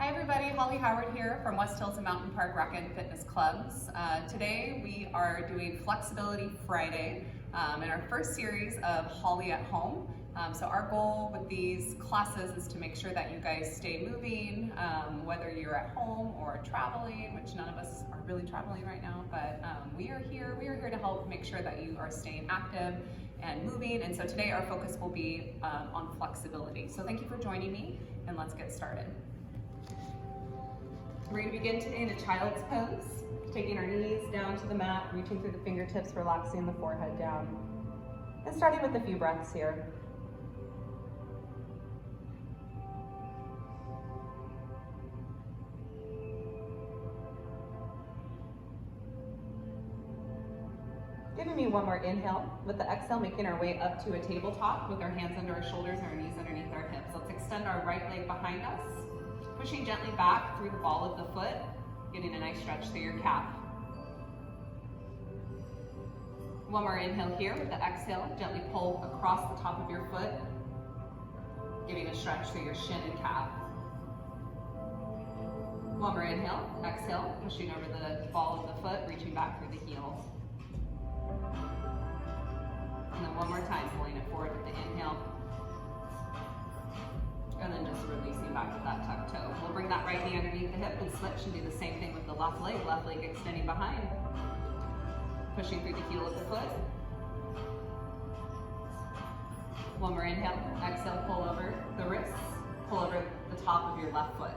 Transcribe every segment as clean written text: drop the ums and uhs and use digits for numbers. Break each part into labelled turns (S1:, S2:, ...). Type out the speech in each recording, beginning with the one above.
S1: Hi everybody, Holly Howard here from West Hills and Mountain Park Rec and Fitness Clubs. Today we are doing Flexibility Friday in our first series of Holly at Home. So our goal with these classes is to make sure that you guys stay moving, whether you're at home or traveling, which none of us are really traveling right now, but we are here to help make sure that you are staying active and moving. And so today our focus will be on flexibility. So thank you for joining me, and let's get started. We're going to begin today in a child's pose, taking our knees down to the mat, reaching through the fingertips, relaxing the forehead down, and starting with a few breaths here. Giving me one more inhale. With the exhale, making our way up to a tabletop with our hands under our shoulders and our knees underneath our hips. Let's extend our right leg behind us. Pushing gently back through the ball of the foot, getting a nice stretch through your calf. One more inhale here. With the exhale, gently pull across the top of your foot, giving a stretch through your shin and calf. One more inhale, exhale, pushing over the ball of the foot, reaching back through the heels. And then one more time, pulling it forward with the inhale. And then just releasing back with that tuck toe. We'll bring that right knee underneath the hip and switch and do the same thing with the left leg extending behind. Pushing through the heel of the foot. One more inhale, exhale, pull over the wrists, pull over the top of your left foot.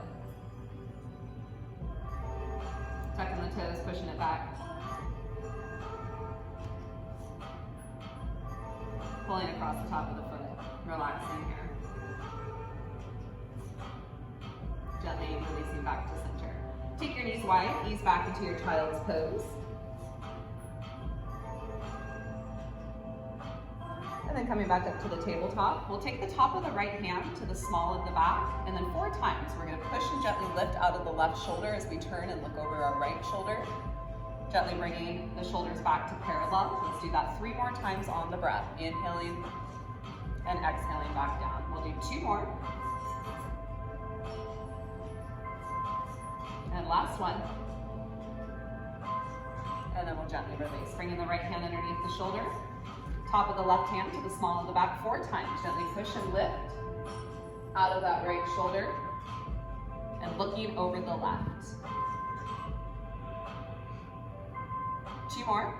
S1: Tucking the toes, pushing it back. Pulling across the top of the foot, relaxing here. Gently releasing back to center. Take your knees wide, ease back into your child's pose. And then coming back up to the tabletop, we'll take the top of the right hand to the small of the back, and then 4 times we're going to push and gently lift out of the left shoulder as we turn and look over our right shoulder. Gently bringing the shoulders back to parallel. Let's do that 3 more times on the breath. Inhaling and exhaling back down. We'll do 2 more. And last one. And then we'll gently release. Bringing the right hand underneath the shoulder. Top of the left hand to the small of the back 4 times. Gently push and lift out of that right shoulder. And looking over the left. 2 more.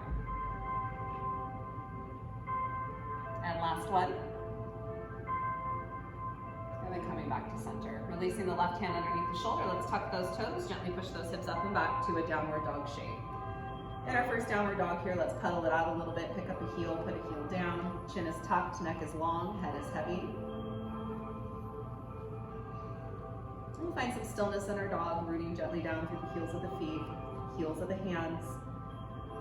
S1: And last one. And then coming back to center. Releasing the left hand underneath the shoulder. Let's tuck those toes, gently push those hips up and back to a downward dog shape. In our first downward dog here, let's pedal it out a little bit, pick up a heel, put a heel down. Chin is tucked, neck is long, head is heavy. We'll find some stillness in our dog, rooting gently down through the heels of the feet, heels of the hands,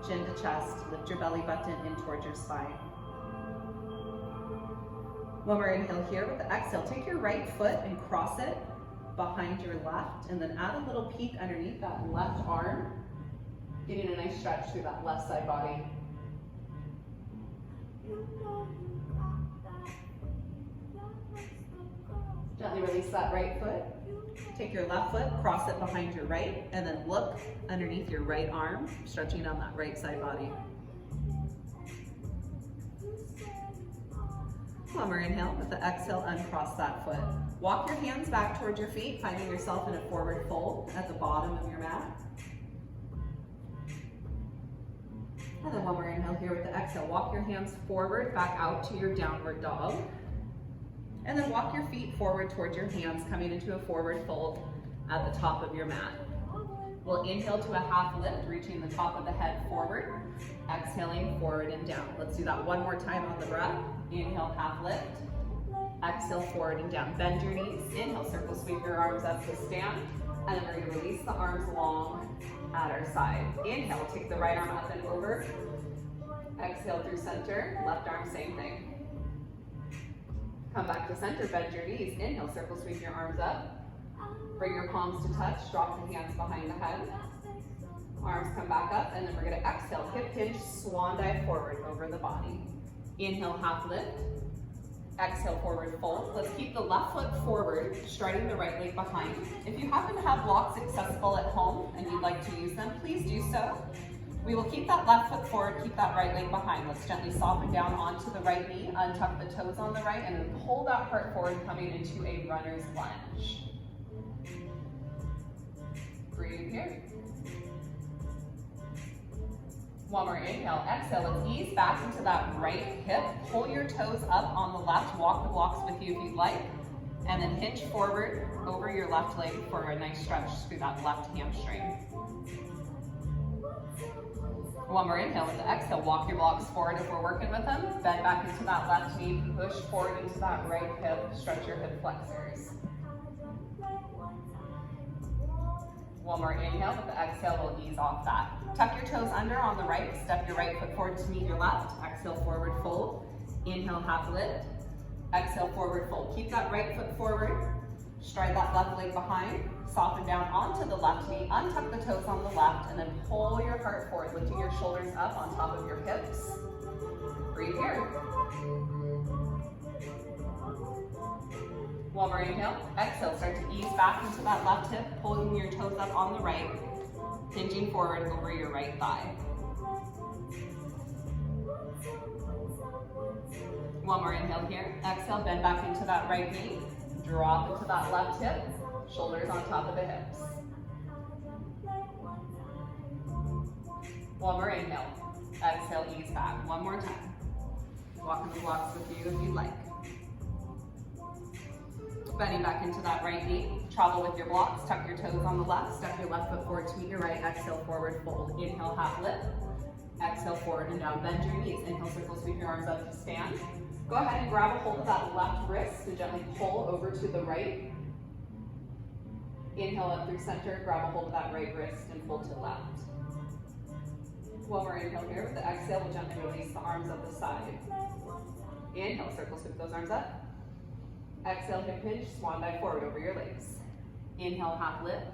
S1: chin to chest. Lift your belly button in towards your spine. One more inhale here. With the exhale, take your right foot and cross it behind your left, and then add a little peek underneath that left arm, getting a nice stretch through that left side body. Gently release that right foot. Take your left foot, cross it behind your right, and then look underneath your right arm, stretching on that right side body. One more inhale. With the exhale, uncross that foot. Walk your hands back towards your feet, finding yourself in a forward fold at the bottom of your mat. And then one more inhale here with the exhale. Walk your hands forward, back out to your downward dog. And then walk your feet forward towards your hands, coming into a forward fold at the top of your mat. We'll inhale to a half lift, reaching the top of the head forward. Exhaling forward and down. Let's do that one more time on the breath. Inhale, half lift. Exhale, forward and down. Bend your knees. Inhale, circle sweep your arms up to stand. And then we're going to release the arms long at our side. Inhale, take the right arm up and over. Exhale through center. Left arm, same thing. Come back to center, bend your knees. Inhale, circle sweep your arms up. Bring your palms to touch, drop the hands behind the head. Arms come back up, and then we're going to exhale, hip hinge, swan dive forward over the body. Inhale, half lift. Exhale, forward fold. Let's keep the left foot forward, striding the right leg behind. If you happen to have blocks accessible at home and you'd like to use them, please do so. We will keep that left foot forward, keep that right leg behind. Let's gently soften down onto the right knee, untuck the toes on the right, and then pull that heart forward, coming into a runner's lunge. Breathe here. One more inhale, exhale, let's ease back into that right hip. Pull your toes up on the left, walk the blocks with you if you'd like, and then hinge forward over your left leg for a nice stretch through that left hamstring. One more inhale with the exhale, walk your blocks forward if we're working with them. Bend back into that left knee, push forward into that right hip, stretch your hip flexors. One more inhale with the exhale, we'll ease off that. Tuck your toes under on the right, step your right foot forward to meet your left. Exhale, forward fold. Inhale, half lift. Exhale, forward fold. Keep that right foot forward. Stride that left leg behind. Soften down onto the left knee. Untuck the toes on the left and then pull your heart forward, lifting your shoulders up on top of your hips. Breathe here. One more inhale. Exhale, start to ease back into that left hip, pulling your toes up on the right, hinging forward over your right thigh. One more inhale here. Exhale, bend back into that right knee. Drop into that left hip, shoulders on top of the hips. One more inhale. Exhale, ease back. One more time. Walking the blocks with you if you'd like. Bending back into that right knee. Travel with your blocks. Tuck your toes on the left. Step your left foot forward to meet your right. Exhale, forward fold. Inhale, half lift. Exhale, forward and down. Bend your knees. Inhale, circle, sweep your arms up to stand. Go ahead and grab a hold of that left wrist and gently pull over to the right. Inhale up through center. Grab a hold of that right wrist and pull to the left. One more inhale here. With the exhale, we'll gently release the arms up the side. Inhale, circle, sweep those arms up. Exhale, hip hinge, swan dive forward over your legs. Inhale, half lift.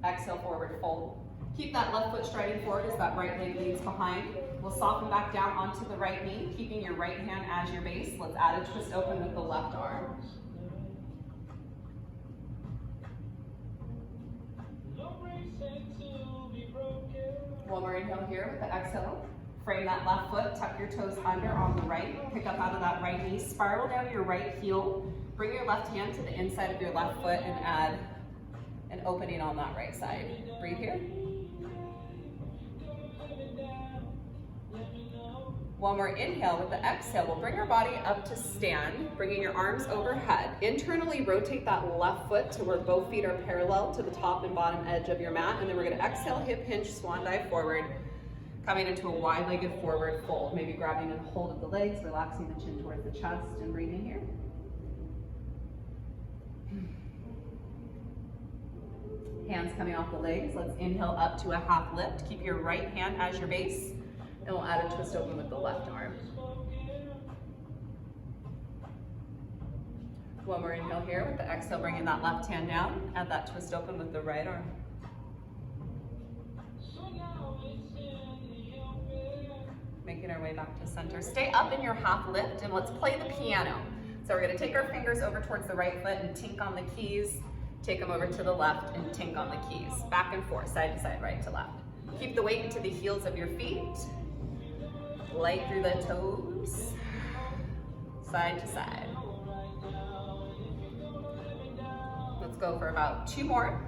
S1: Exhale, forward fold. Keep that left foot striding forward as that right leg leads behind. We'll soften back down onto the right knee, keeping your right hand as your base. Let's add a twist open with the left arm. One more inhale here with the exhale. Frame that left foot, tuck your toes under on the right, pick up out of that right knee, spiral down your right heel, bring your left hand to the inside of your left foot and add an opening on that right side. Breathe here. One more inhale with the exhale. We'll bring our body up to stand, bringing your arms overhead. Internally rotate that left foot to where both feet are parallel to the top and bottom edge of your mat, and then we're gonna exhale, hip hinge, swan dive forward, coming into a wide-legged forward fold. Maybe grabbing a hold of the legs, relaxing the chin towards the chest, and breathing here. Hands coming off the legs. Let's inhale up to a half lift. Keep your right hand as your base, and we'll add a twist open with the left arm. One more inhale here with the exhale, bringing that left hand down. Add that twist open with the right arm. Making our way back to center. Stay up in your half lift and let's play the piano. So we're gonna take our fingers over towards the right foot and tink on the keys. Take them over to the left and tink on the keys. Back and forth, side to side, right to left. Keep the weight into the heels of your feet. Light through the toes. Side to side. Let's go for about 2 more.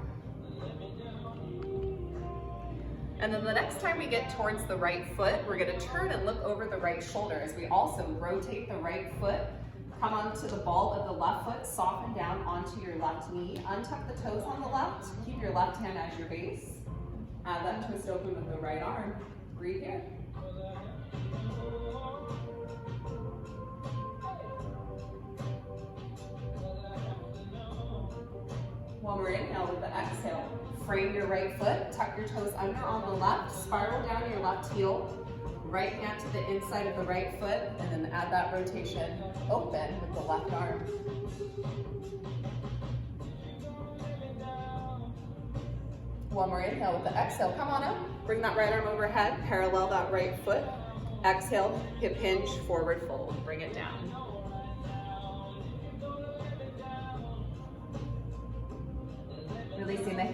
S1: And then the next time we get towards the right foot, we're gonna turn and look over the right shoulder as we also rotate the right foot. Come onto the ball of the left foot, soften down onto your left knee. Untuck the toes on the left. Keep your left hand as your base. Add that twist open with the right arm. Breathe here. One more inhale with the exhale. Frame your right foot, tuck your toes under on the left, spiral down your left heel, right hand to the inside of the right foot, and then add that rotation open with the left arm. One more inhale with the exhale. Come on up, bring that right arm overhead, parallel that right foot. Exhale, hip hinge, forward fold, bring it down.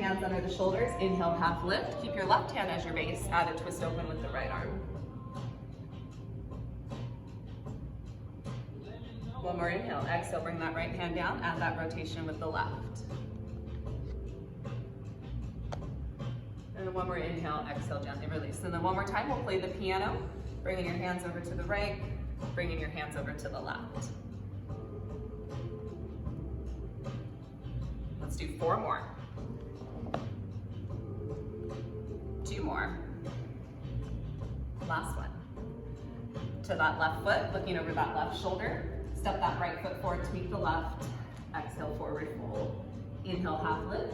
S1: hands under the shoulders. Inhale, half lift. Keep your left hand as your base. Add a twist open with the right arm. One more inhale. Exhale, bring that right hand down. Add that rotation with the left. And then one more inhale. Exhale, gently release. And then one more time, we'll play the piano. Bringing your hands over to the right. Bringing your hands over to the left. Let's do 4 more. 2 more. Last one. To that left foot, looking over that left shoulder. Step that right foot forward to meet the left. Exhale, forward fold. Inhale, half lift.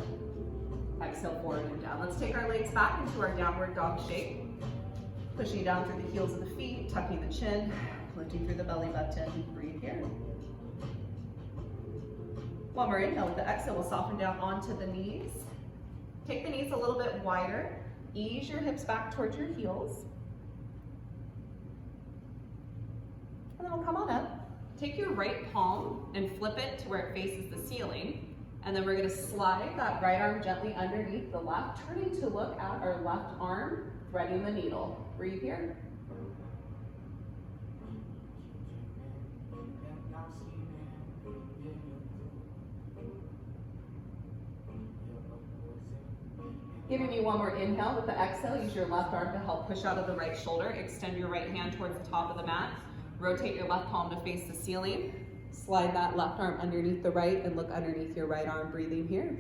S1: Exhale, forward and down. Let's take our legs back into our downward dog shape. Pushing down through the heels of the feet, tucking the chin, lifting through the belly button. Breathe here. One more inhale. With the exhale, we'll soften down onto the knees. Take the knees a little bit wider. Ease your hips back towards your heels. And then we'll come on up. Take your right palm and flip it to where it faces the ceiling. And then we're going to slide that right arm gently underneath the left, turning to look at our left arm, threading the needle. Breathe here. Giving me one more inhale. With the exhale, use your left arm to help push out of the right shoulder. Extend your right hand towards the top of the mat. Rotate your left palm to face the ceiling. Slide that left arm underneath the right and look underneath your right arm, breathing here.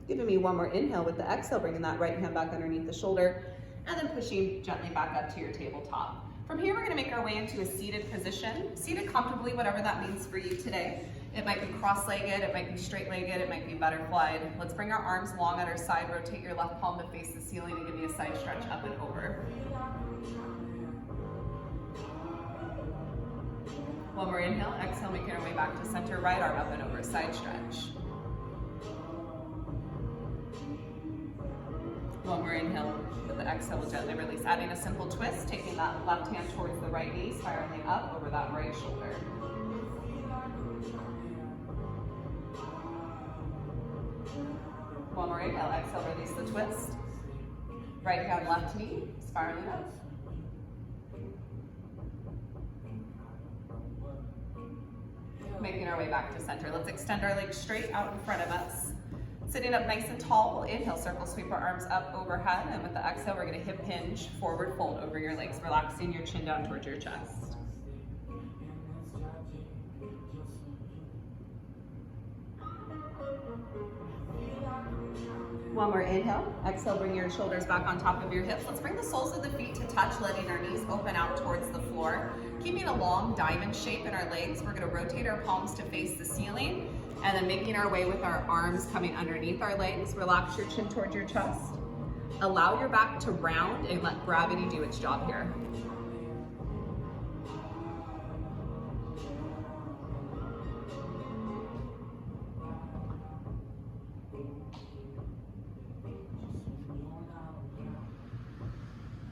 S1: Giving me one more inhale. With the exhale, bringing that right hand back underneath the shoulder and then pushing gently back up to your tabletop. From here, we're going to make our way into a seated position. Seated comfortably, whatever that means for you today. It might be cross-legged, it might be straight-legged, it might be butterflied. Let's bring our arms long at our side, rotate your left palm to face the ceiling and give me a side stretch up and over. One more inhale, exhale, making our way back to center, right arm up and over, side stretch. One more inhale. With the exhale, we'll gently release. Adding a simple twist, taking that left hand towards the right knee, spiraling up over that right shoulder. One more inhale, exhale, release the twist. Right hand, left knee, spiraling up. Making our way back to center. Let's extend our legs straight out in front of us. Sitting up nice and tall, we'll inhale, circle, sweep our arms up overhead, and with the exhale, we're gonna hip hinge, forward fold over your legs, relaxing your chin down towards your chest. One more inhale. Exhale, bring your shoulders back on top of your hips. Let's bring the soles of the feet to touch, letting our knees open out towards the floor. Keeping a long diamond shape in our legs, we're gonna rotate our palms to face the ceiling, and then making our way with our arms coming underneath our legs. Relax your chin towards your chest. Allow your back to round and let gravity do its job here.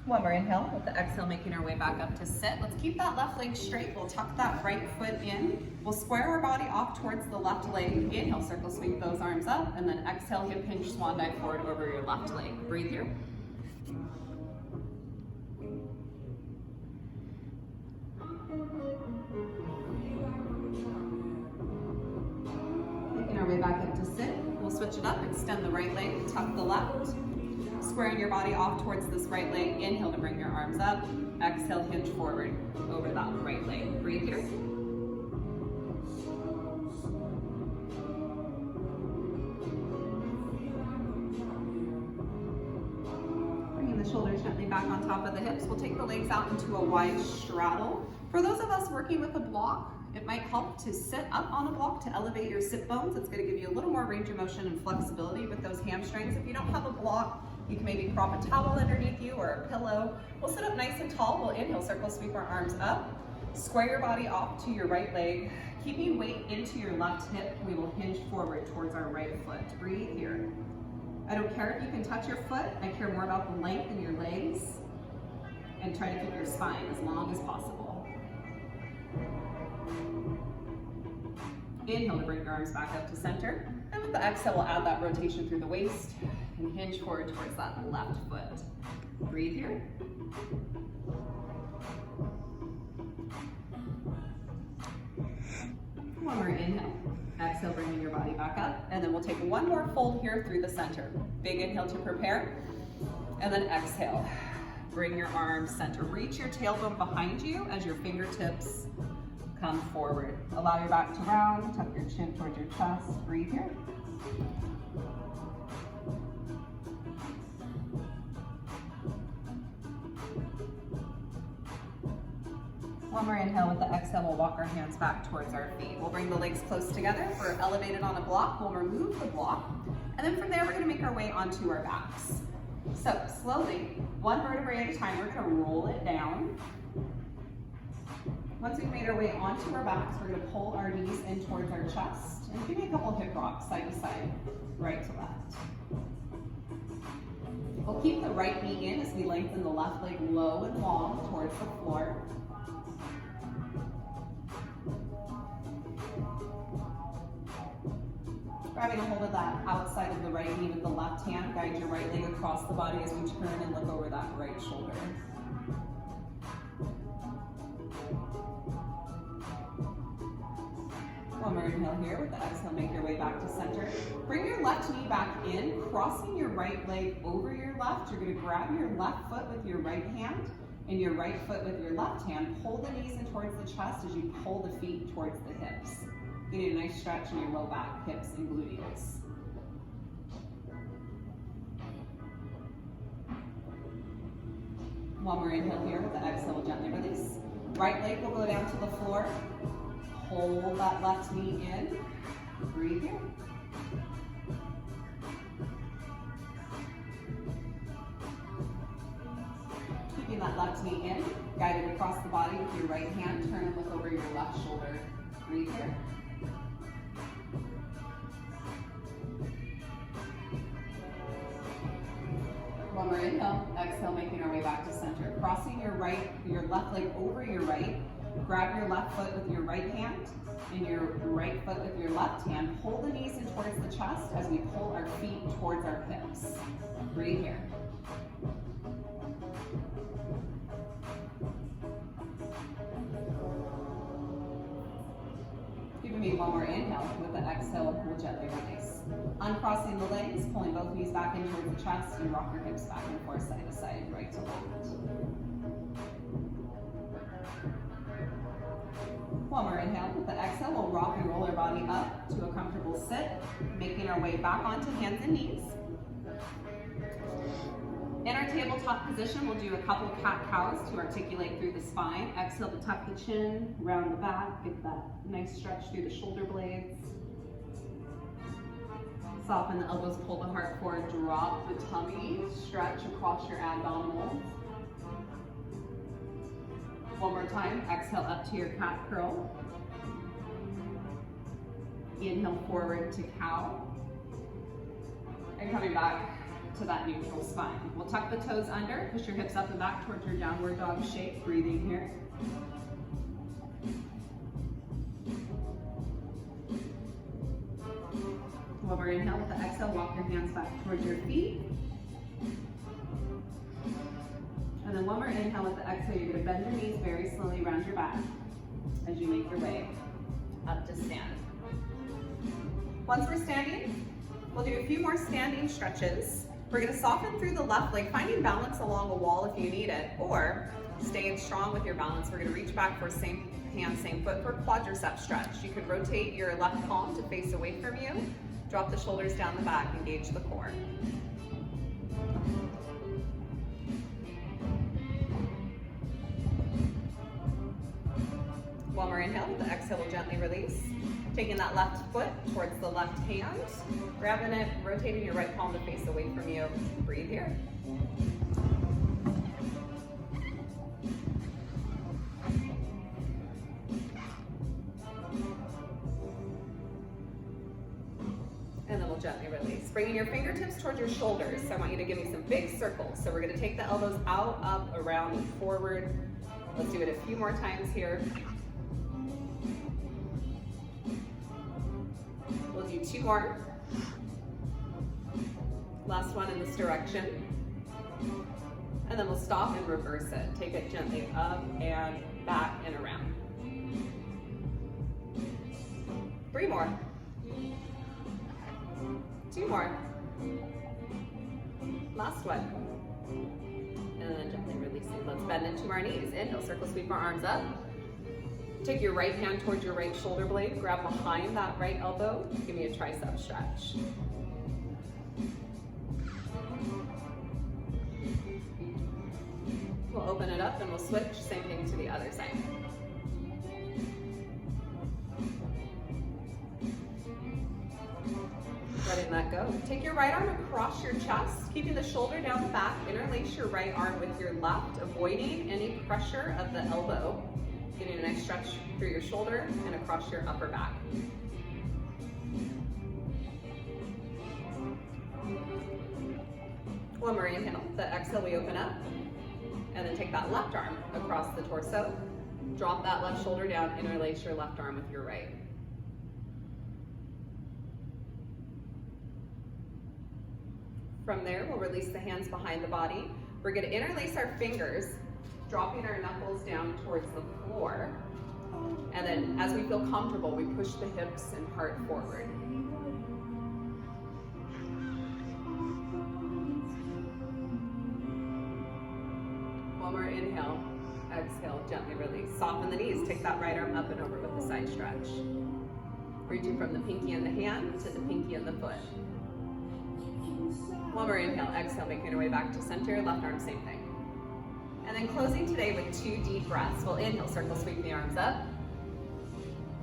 S1: One more inhale. With the exhale, making our way back up to sit. Let's keep that left leg straight. We'll tuck that right foot in. We'll square our body off towards the left leg. Inhale, circle, sweep those arms up, and then exhale, hip hinge, swan dive forward over your left leg. Breathe here. Making our way back up to sit. We'll switch it up, extend the right leg, tuck the left. Squaring your body off towards this right leg. Inhale to bring your arms up. Exhale, hinge forward over that right leg. Breathe here. Bringing the shoulders gently back on top of the hips. We'll take the legs out into a wide straddle. For those of us working with a block, it might help to sit up on a block to elevate your sit bones. It's going to give you a little more range of motion and flexibility with those hamstrings. If you don't have a block, you can maybe prop a towel underneath you or a pillow. We'll sit up nice and tall. We'll inhale, circle, sweep our arms up. Square your body off to your right leg. Keeping weight into your left hip, we will hinge forward towards our right foot. Breathe here. I don't care if you can touch your foot. I care more about the length in your legs. And try to keep your spine as long as possible. Inhale to bring your arms back up to center. And with the exhale, we'll add that rotation through the waist and hinge forward towards that left foot. Breathe here. One more inhale. Exhale, bringing your body back up. And then we'll take one more fold here through the center. Big inhale to prepare. And then exhale. Bring your arms center. Reach your tailbone behind you as your fingertips come forward. Allow your back to round. Tuck your chin towards your chest. Breathe here. One more inhale. With the exhale, we'll walk our hands back towards our feet. We'll bring the legs close together. We're elevated on a block. We'll remove the block. And then from there, we're going to make our way onto our backs. So slowly, one vertebrae at a time, we're going to roll it down. Once we've made our way onto our backs, we're going to pull our knees in towards our chest. And give me a couple of hip rocks, side to side, right to left. We'll keep the right knee in as we lengthen the left leg low and long towards the floor. Grabbing a hold of that outside of the right knee with the left hand, guide your right leg across the body as we turn and look over that right shoulder. One more inhale here. With the exhale, make your way back to center. Bring your left knee back in, crossing your right leg over your left. You're going to grab your left foot with your right hand and your right foot with your left hand. Pull the knees in towards the chest as you pull the feet towards the hips. Getting a nice stretch in your low back, hips, and gluteus. One more inhale here. With the exhale, we'll gently release. Right leg will go down to the floor. Hold that left knee in. Breathe here. Keeping that left knee in, guide it across the body with your right hand. Turn and look over your left shoulder. Breathe here. One more inhale. Exhale, making our way back to center. Crossing your left leg over your right. Grab your left foot with your right hand and your right foot with your left hand. Pull the knees in towards the chest as we pull our feet towards our hips. Breathe here. Giving me one more inhale. With the exhale, we'll gently release. Uncrossing the legs, pulling both knees back in towards the chest, and rock your hips back and forth, side to side, right to left. One more inhale. With the exhale, we'll rock and roll our body up to a comfortable sit, making our way back onto hands and knees. In our tabletop position, we'll do a couple cat-cows to articulate through the spine. Exhale to tuck the chin, round the back, get that nice stretch through the shoulder blades. Soften the elbows, pull the heart forward, drop the tummy, stretch across your abdominals. One more time, exhale up to your cat curl. Inhale forward to cow. And coming back to that neutral spine. We'll tuck the toes under, push your hips up and back towards your downward dog shape, breathing here. One more inhale. With the exhale, walk your hands back towards your feet. And then one more inhale. With the exhale, you're going to bend your knees very slowly around your back as you make your way up to stand. Once we're standing, we'll do a few more standing stretches. We're going to soften through the left leg, finding balance along a wall if you need it, or staying strong with your balance. We're going to reach back for same hand, same foot for quadricep stretch. You could rotate your left palm to face away from you. Drop the shoulders down the back, engage the core. One more inhale. With the exhale, we'll gently release. Taking that left foot towards the left hand, grabbing it, rotating your right palm to face away from you. Breathe here. And then we'll gently release. Bringing your fingertips towards your shoulders. So I want you to give me some big circles. So we're going to take the elbows out, up, around, and forward. Let's do it a few more times here. We'll do 2 more. Last one in this direction. And then we'll stop and reverse it. Take it gently up and back and around. 3 more. 2 more. Last one. And then gently releasing. Let's bend into our knees. Inhale, circle sweep our arms up. Take your right hand towards your right shoulder blade. Grab behind that right elbow. Give me a tricep stretch. We'll open it up and we'll switch. Same thing to the other side. Letting that go. Take your right arm across your chest, keeping the shoulder down the back. Interlace your right arm with your left, avoiding any pressure of the elbow. Getting a nice stretch through your shoulder and across your upper back. One more inhale. The exhale, we open up. And then take that left arm across the torso. Drop that left shoulder down, interlace your left arm with your right. From there, we'll release the hands behind the body. We're gonna interlace our fingers, dropping our knuckles down towards the floor. And then as we feel comfortable, we push the hips and heart forward. One more inhale, exhale, gently release. Soften the knees, take that right arm up and over with a side stretch. Reaching from the pinky in the hand to the pinky in the foot. One more inhale, exhale, making your way back to center, left arm, same thing. And then closing today with 2 deep breaths. We'll inhale, circle sweep the arms up.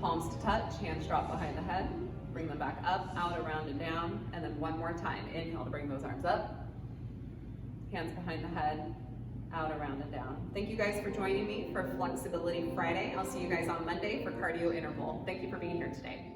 S1: Palms to touch, hands drop behind the head. Bring them back up, out, around, and down. And then one more time. Inhale to bring those arms up. Hands behind the head, out, around, and down. Thank you guys for joining me for Flexibility Friday. I'll see you guys on Monday for cardio interval. Thank you for being here today.